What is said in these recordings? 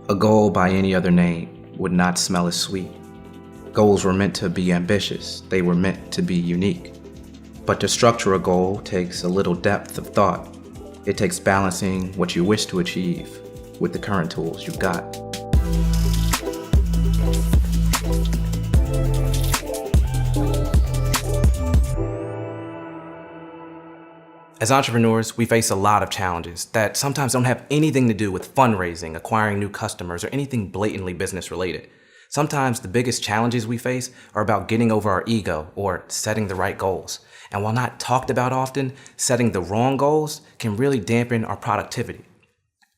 A goal by any other name would not smell as sweet. Goals were meant to be ambitious. They were meant to be unique. But to structure a goal takes a little depth of thought. It takes balancing what you wish to achieve with the current tools you've got. As entrepreneurs, we face a lot of challenges that sometimes don't have anything to do with fundraising, acquiring new customers, or anything blatantly business related. Sometimes the biggest challenges we face are about getting over our ego or setting the right goals. And while not talked about often, setting the wrong goals can really dampen our productivity.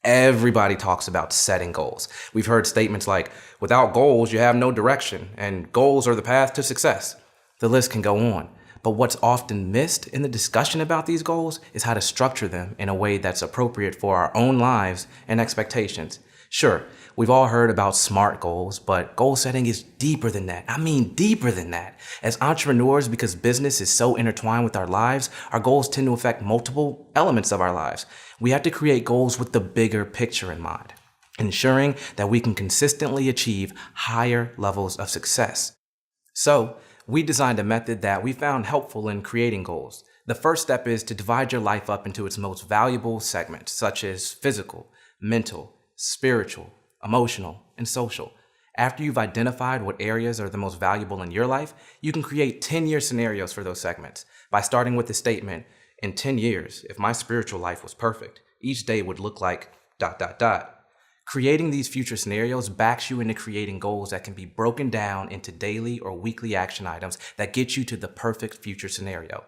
Everybody talks about setting goals. We've heard statements like, without goals, you have no direction, and goals are the path to success. The list can go on. But what's often missed in the discussion about these goals is how to structure them in a way that's appropriate for our own lives and expectations. Sure, we've all heard about SMART goals, but goal setting is deeper than that. I mean, deeper than that. As entrepreneurs, because business is so intertwined with our lives, our goals tend to affect multiple elements of our lives. We have to create goals with the bigger picture in mind, ensuring that we can consistently achieve higher levels of success. So, we designed a method that we found helpful in creating goals. The first step is to divide your life up into its most valuable segments, such as physical, mental, spiritual, emotional, and social. After you've identified what areas are the most valuable in your life, you can create 10-year scenarios for those segments by starting with the statement, in 10 years, if my spiritual life was perfect, each day would look like ... Creating these future scenarios backs you into creating goals that can be broken down into daily or weekly action items that get you to the perfect future scenario.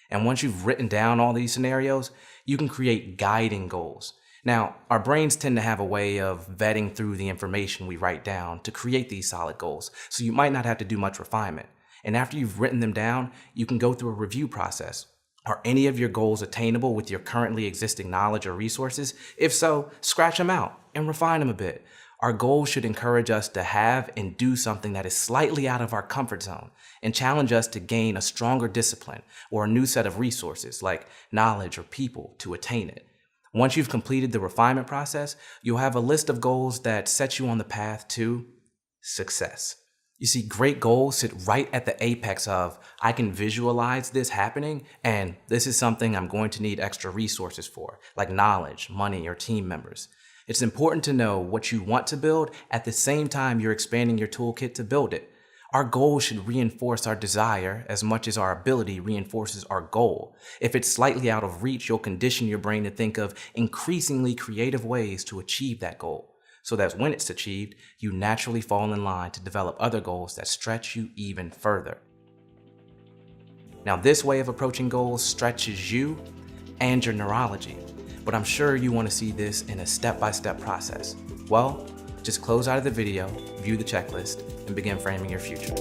And once you've written down all these scenarios, you can create guiding goals. Now, our brains tend to have a way of vetting through the information we write down to create these solid goals, so you might not have to do much refinement. And after you've written them down, you can go through a review process. Are any of your goals attainable with your currently existing knowledge or resources? If so, scratch them out and refine them a bit. Our goals should encourage us to have and do something that is slightly out of our comfort zone and challenge us to gain a stronger discipline or a new set of resources like knowledge or people to attain it. Once you've completed the refinement process, you'll have a list of goals that set you on the path to success. You see, great goals sit right at the apex of, I can visualize this happening, and this is something I'm going to need extra resources for, like knowledge, money, or team members. It's important to know what you want to build at the same time you're expanding your toolkit to build it. Our goal should reinforce our desire as much as our ability reinforces our goal. If it's slightly out of reach, you'll condition your brain to think of increasingly creative ways to achieve that goal, so that when it's achieved, you naturally fall in line to develop other goals that stretch you even further. Now, this way of approaching goals stretches you and your neurology, but I'm sure you want to see this in a step-by-step process. Well, just close out of the video, view the checklist, and begin framing your future.